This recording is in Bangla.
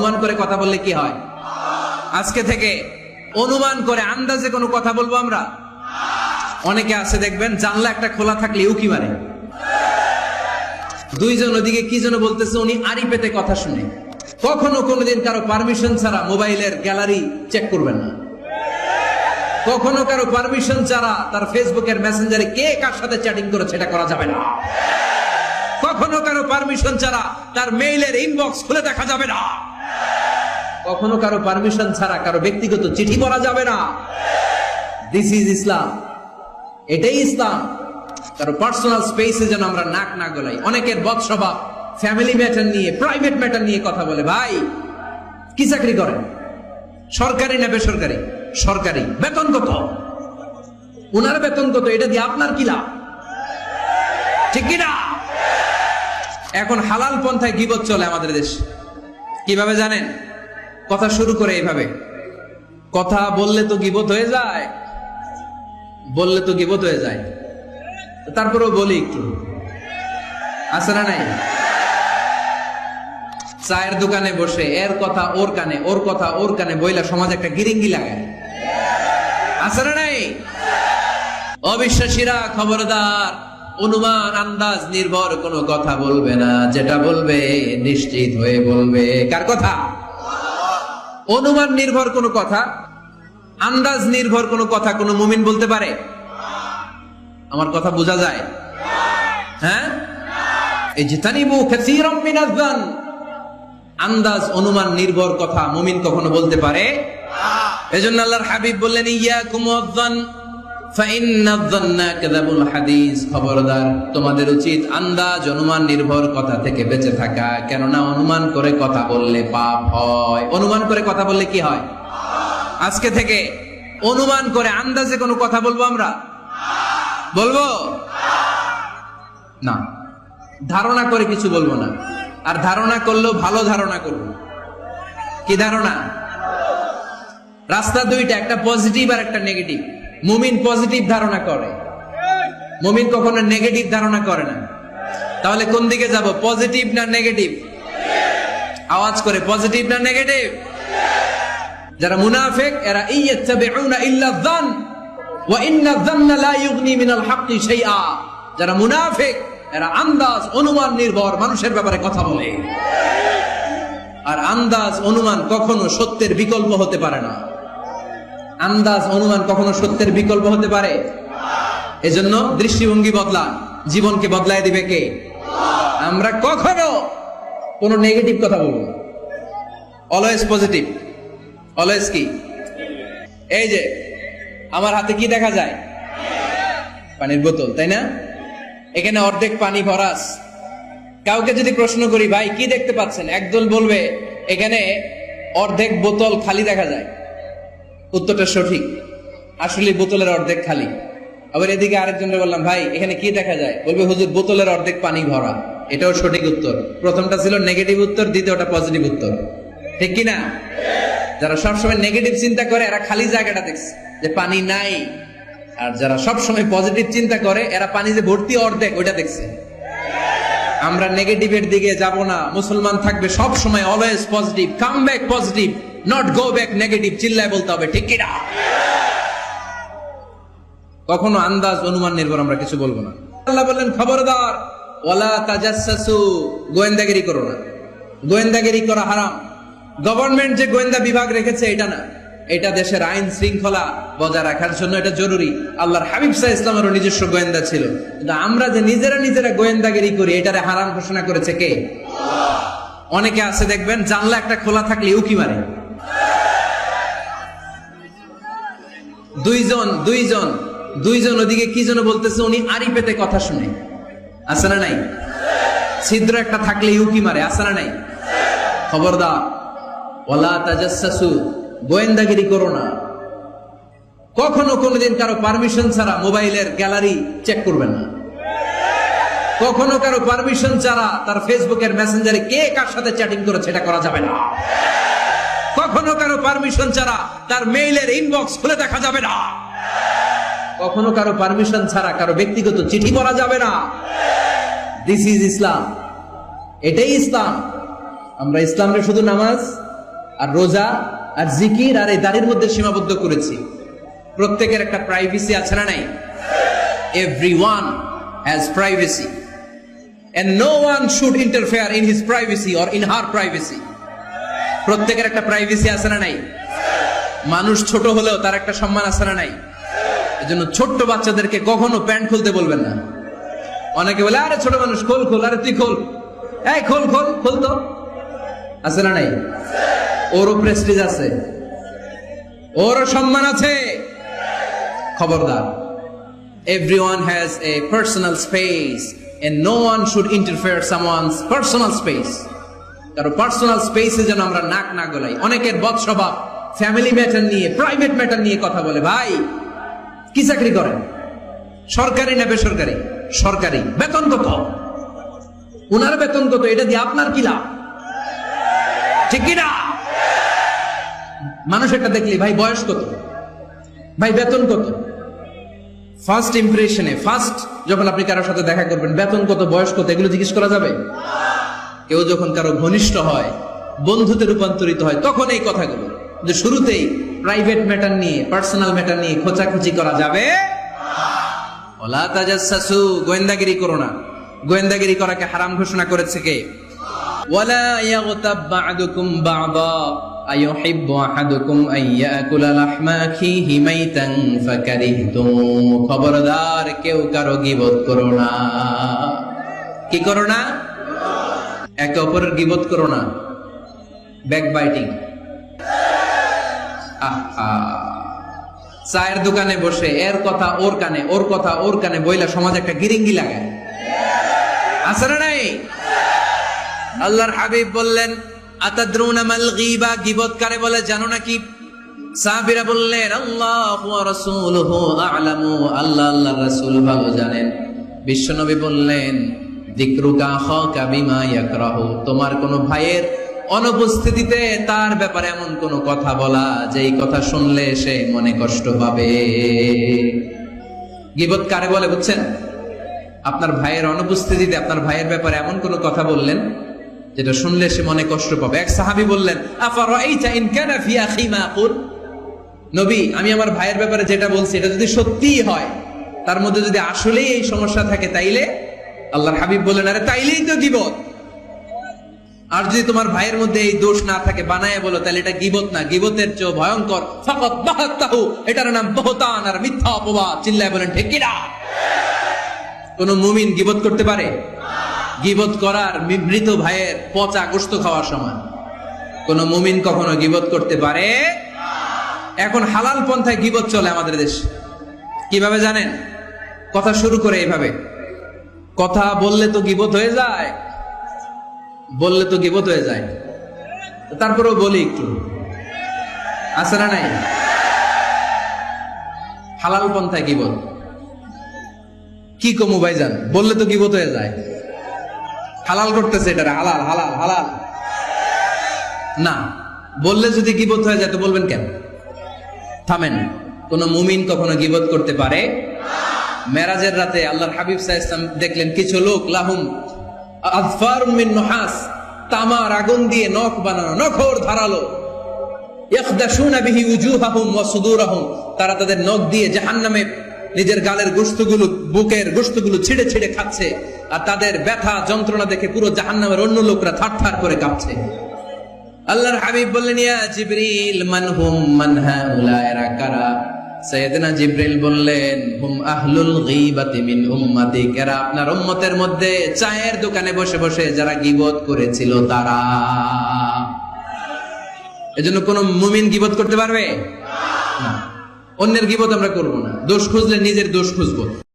অনুমান করে কথা বললে কি হয়? আজকে থেকে অনুমান করে আন্দাজে কোনো কথা বলবো আমরা? অনেকে আছে দেখবেন জানলা একটা খোলা থাকলে উকি মারে, দুইজন ওদিকে কি যেন বলতেছে, উনি আড়ি পেতে কথা শুনে। কখনো কোনোদিন কারো পারমিশন ছাড়া মোবাইলের গ্যালারি চেক করবেন না। কখনো কারো পারমিশন ছাড়া তার ফেসবুকের মেসেঞ্জারে কে কার সাথে চ্যাটিং করেছে এটা করা যাবে না। কখনো কারো পারমিশন ছাড়া তার মেইলের ইনবক্স খুলে দেখা যাবে না। কখনো কারো পারমিশন ছাড়া কারো ব্যক্তিগত চিঠি পড়া যাবে না। দিস ইজ ইসলাম, এটাই ইসলাম। কারো পার্সোনাল স্পেসে যেন আমরা নাক না গলাই। অনেকের বদস্বভাব ফ্যামিলি ম্যাটার নিয়ে, প্রাইভেট ম্যাটার নিয়ে কথা বলে। ভাই কি চাকরি করেন? সরকারি না বেসরকারি? সরকারি। বেতন কত? উনার বেতন কত? এটা দিয়ে আপনার কি লাভ? ঠিক কিনা? এখন হালাল পন্থায় গীবত চলে আমাদের দেশ। কিভাবে জানেন? কথা শুরু করে এইভাবে, কথা বললে তো গীবত হয়ে যায়, বললে তো গীবত হয়ে যায়, তারপরেও বলি একটু, আছে না নাই? চায়ের দোকানে বসে এর কথা ওর কানে, ওর কথা ওর কানে বইলা সমাজ একটা গিরিঙ্গি লাগায়, আছে না নাই? অবিশ্বাসীরা খবরদার, অনুমান আন্দাজ নির্ভর কোনো কথা বলবে না। যেটা বলবে নিশ্চিত হয়ে বলবে। কার কথা? অনুমান নির্ভর কোনো কথা, আন্দাজ নির্ভর কোনো কথা কোনো মুমিন বলতে পারে? আমার কথা বোঝা যায়? হ্যাঁ, ইজতানিবু কাসীরাম মিনাজ যান। আন্দাজ অনুমান নির্ভর কথা মুমিন কখনো বলতে পারে? এজন্য আল্লাহর হাবিব বললেন, ইয়াকুম ওয়ায-যান ফাইন্নায যান্না কাযাবুল হাদিস। খবরদার, তোমাদের উচিত আন্দাজ অনুমান নির্ভর কথা থেকে বেঁচে থাকা, কেননা অনুমান করে কথা বললে পাপ হয়। অনুমান করে কথা বললে কি হয়? আজকে থেকে অনুমান করে আন্দাজে কোনো কথা বলবো আমরা? বলবো না। ধারণা করে কিছু বলবো না। আর ধারণা করলেও ভালো ধারণা করবো। কি ধারণা? রাস্তা দুইটা, একটা পজিটিভ আর একটা নেগেটিভ। মুমিন পজিটিভ ধারণা করে, মুমিন কখনো নেগেটিভ ধারণা করে না। তাহলে কোন দিকে যাব? পজিটিভ না নেগেটিভ? আওয়াজ করে, পজিটিভ না নেগেটিভ? যারা মুনাফিক এরা ইয়াত্তাবিউনা ইল্লা যান ওয়া ইন্না যান্না লা ইউগনি মিনাল হাক্কি শাইআ। যারা মুনাফিক এরা আন্দাজ অনুমান নির্ভর মানুষের ব্যাপারে কথা বলে। আর আন্দাজ অনুমান কখনো সত্যের বিকল্প হতে পারে না। আন্দাজ অনুমান কখনো সত্যের বিকল্প হতে পারে? এজন্য দৃষ্টিভঙ্গি বদলান, জীবনকে বদলায় দিবে কে? আমরা কখনো কোনো নেগেটিভ কথা বলবো না। অলওয়েজ পজিটিভ, অলওয়েজ কি? এই যে আমার হাতে কি দেখা যায়? পানির বোতল, তাই না? এখানে অর্ধেক পানি ভরাস। কাউকে যদি প্রশ্ন করি, ভাই কি দেখতে পাচ্ছেন? একদল বলবে এখানে অর্ধেক বোতল খালি দেখা যায়। উত্তরটা সঠিক, আসলে বোতলের অর্ধেক খালি। আবার এদিকে আরেকজনকে বললাম, ভাই এখানে কি দেখা যায়? বলবে হুজুর বোতলের অর্ধেক পানি ভরা। এটাও সঠিক উত্তর। প্রথমটা ছিল নেগেটিভ উত্তর, দ্বিতীয়টা পজিটিভ উত্তর। ঠিক কিনা? যারা সবসময় নেগেটিভ চিন্তা করে এরা খালি জায়গাটা দেখছে যে পানি নাই, আর যারা সবসময় পজিটিভ চিন্তা করে এরা পানি যে ভর্তি অর্ধেক ওইটা দেখছে। আমরা নেগেটিভের দিকে যাব না। মুসলমান থাকবে সব সময় always positive. Come back positive, not go back negative. চিল্লায় বলতে হবে, ঠিক কিনা? কখনো আন্দাজ অনুমান নির্ভর আমরা কিছু বলবো না। আল্লাহ বললেন, খবরদার, ওয়ালা তাজাসসু, গোয়েন্দাগিরি করো না। গোয়েন্দাগিরি করা হারাম। গভর্নমেন্ট যে গোয়েন্দা বিভাগ রেখেছে এটা না, এটা দেশের আইন শৃঙ্খলা বজায় রাখার জন্য এটা জরুরি। আল্লাহর হাবিব সাল্লাল্লাহু আলাইহি ওয়াসাল্লামেরও নিজস্ব গোয়েন্দা ছিল। কিন্তু আমরা যে নিজেরা গোয়েন্দাগিরি করি, এটারে হারাম ঘোষণা করেছে কে? অনেকে আছে দেখবেন জানলা একটা খোলা থাকলে উকি মারে। দুইজন ওদিকে কি যেন বলতেছে, উনি আড়ি পেতে কথা শুনে, আছে না নাই? ছিদ্র একটা থাকলে উকি মারে, আছে না নাই? খবরদার, ওয়ালা তাজাসসু, গোয়েন্দাগিরি করো না। কখনো কোনোদিন কারো পারমিশন ছাড়া মোবাইলের গ্যালারি চেক করবেন না। কখনো কারো পারমিশন ছাড়া তার ফেসবুকের মেসেঞ্জারে কে কার সাথে চ্যাটিং করেছে এটা করা যাবে না। কখনো কারো পারমিশন ছাড়া তার মেইলের ইনবক্স খুলে দেখা যাবে না। কখনো কারো পারমিশন ছাড়া কারো ব্যক্তিগত চিঠি পড়া যাবে না। দিস ইজ ইসলাম, এটাই ইসলাম। আমরা ইসলামে শুধু নামাজ আর রোজা আর জিকির আর এই দাড়ির মধ্যে সীমাবদ্ধ করেছি। প্রত্যেকের একটা প্রাইভেসি আছে না নাই? Everyone has privacy and no one should interfere in his privacy or in her privacy. প্রত্যেকের একটা প্রাইভেসি আছে না নাই? মানুষ ছোট হলেও তার একটা সম্মান আছে না নাই? এজন্য ছোট্ট বাচ্চাদেরকে কখনো প্যান্ট খুলতে বলবেন না। অনেকে বলে আরে ছোট মানুষ খোল খোল, আরে তুই খোল, এই খোল খোল খোল তো, আছে না নাই? ওরও প্রেস্টিজ আছে, ওরও সম্মান আছে। খবরদার, everyone has a personal space and no one should interfere someone's personal space. কারণ পার্সোনাল স্পেসে যেন আমরা নাক না গলাই। অনেকের বদ স্বভাব ফ্যামিলি ম্যাটার নিয়ে, প্রাইভেট ম্যাটার নিয়ে কথা বলে। ভাই কি চাকরি করেন? সরকারি না বেসরকারি? সরকারি। বেতন কত? উনার বেতন কত? এটা দিয়ে আপনার কি লাভ? ঠিক কিনা? মানুষ একটা দেখলি ভাই বয়স কত, ভাই বেতন কত, ফার্স্ট ইমপ্রেশনে, ফার্স্ট যখন আপনি কারোর সাথে দেখা করবেন বেতন কত, বয়স কত, এগুলো জিজ্ঞেস করা যাবে? কেউ যখন কারো ঘনিষ্ঠ হয়, বন্ধুতে রূপান্তরিত হয়, তখন এই কথাগুলো। যে শুরুতেই প্রাইভেট ম্যাটার নিয়ে, পার্সোনাল ম্যাটার নিয়ে খোঁচাখুচি করা যাবে। ওয়ালা তাজাসসু, গোয়েন্দাগিরি করো না। গোয়েন্দাগিরি করাকে হারাম ঘোষণা করেছে কে? ওয়ালা ইয়াগতাব বা'দুকুম বা'দা আইয়ুহিব্বু আহাদুকুম আইয়াকুলা লাহমা আখিহি মাইতান ফাকারিহতুম। খবরদার, কেউ কারো গীবত করো না। কি করো না? একে অপরের গীবত করো না। ব্যাকবাইটিং। চায়ের দোকানে বসে এর কথা ওর কানে, ওর কথা ওর কানে বইলা সমাজ একটা গিরিঙ্গি লাগায়, আছে না নাই? আল্লাহর হাবিব বললেন আতাদরুনা মাল গীবা, গীবত কারে বলে জানো নাকি? সাহাবীরা বললেন আল্লাহু ওয়া রাসূলুহু আ'লামু, আল্লাহ আল্লাহর রাসূল ভালো জানেন। বিশ্বনবী বললেন যিকরুকা আখাকা বিমা ইয়াকরাহু, তোমার কোন ভাইয়ের অনুপস্থিতিতে তার ব্যাপারে এমন কোন কথা বলা যেই কথা শুনলে সে মনে কষ্ট পাবে। গীবত কারে বলে বুঝছেন? আপনার ভাইয়ের অনুপস্থিতিতে আপনার ভাইয়ের ব্যাপারে এমন কোন কথা বললেন যেটা শুনলে সে মনে কষ্ট পাবে। এক সাহাবী বললেন আফারাইতা ইন কানা ফি আখি মা আকুল, নবী আমি আমার ভাইয়ের ব্যাপারে যেটা বলছি এটা যদি সত্যিই হয়, তার মধ্যে যদি আসলেই এই সমস্যা থাকে, তাইলে? আল্লাহর হাবিব বললেন আরে তাইলেই তো গীবত। আর যদি তোমার ভাইয়ের মধ্যে এই দোষ না থাকে, বানায় বলো, তাহলে এটা গীবত না, গীবতের চেয়ে ভয়ঙ্কর। ফাকাত বাহাতাহু, এটার নাম বহতান আর মিথ্যা অপবাদ। চিল্লায় বলেন ঠিক কিনা? কোন মুমিন গীবত করতে পারে? গীবত করার মৃত ভাইয়ের পচা গোশত খাওয়ার সমান। কোন মুমিন কখনো গীবত করতে পারে? এখন হালাল পন্থায় গীবত চলে আমাদের দেশে। কিভাবে জানেন? কথা শুরু করে এইভাবে, কথা বললে তো গীবত হয়ে যায়, বললে তো গীবত হয়ে যায়, তারপরেও বলি একটু, আছে না নাই? হালাল পন্থায় গীবত কি কমু ভাইজান? বললে তো গীবত হয়ে যায়। হালাল করতেছে এটা, হালাল হালাল হালাল না। বললে যদি গীবত হয়ে যায় তো বলবেন কেন? থামেন। কোন মুমিন কখনো গীবত করতে পারে? মেরাজের রাতে আল্লাহর হাবিব সাল্লাল্লাহু আলাইহি ওয়াসাল্লাম দেখলেন কিছু লোক লাহুম আযফারুম মিন নুহাস, তামার আগুন দিয়ে নখ বানানো, নখর ধারালো, ইয়াখদাশুনা বিহি উজুহাহুম ওয়া সুদুরহুম, তারা তাদের নখ দিয়ে জাহান্নামে নিজের গালের গোশতগুলো, বুকের গোশতগুলো ছিঁড়ে ছিঁড়ে খাচ্ছে। আর তাদের ব্যথা যন্ত্রণা দেখে পুরো জাহান্নামের অন্য লোকরা থারথার করে কাঁপছে। আল্লাহর হাবিব বললেন ইয়া জিবরিল মান হুম মান হাউলা, এরা কারা? সাইয়েদনা জিবরিল বললেন হুম আহলুল গীবাতি মিন উম্মাতিক, এরা আপনার উম্মতের মধ্যে চায়ের দোকানে বসে বসে যারা গীবত করেছিল তারা। এজন্য কোন মুমিন গীবত করতে পারবে না। অন্যের গীবত আমরা করব না। দোষ খুঁজলে নিজের দোষ খুঁজবো।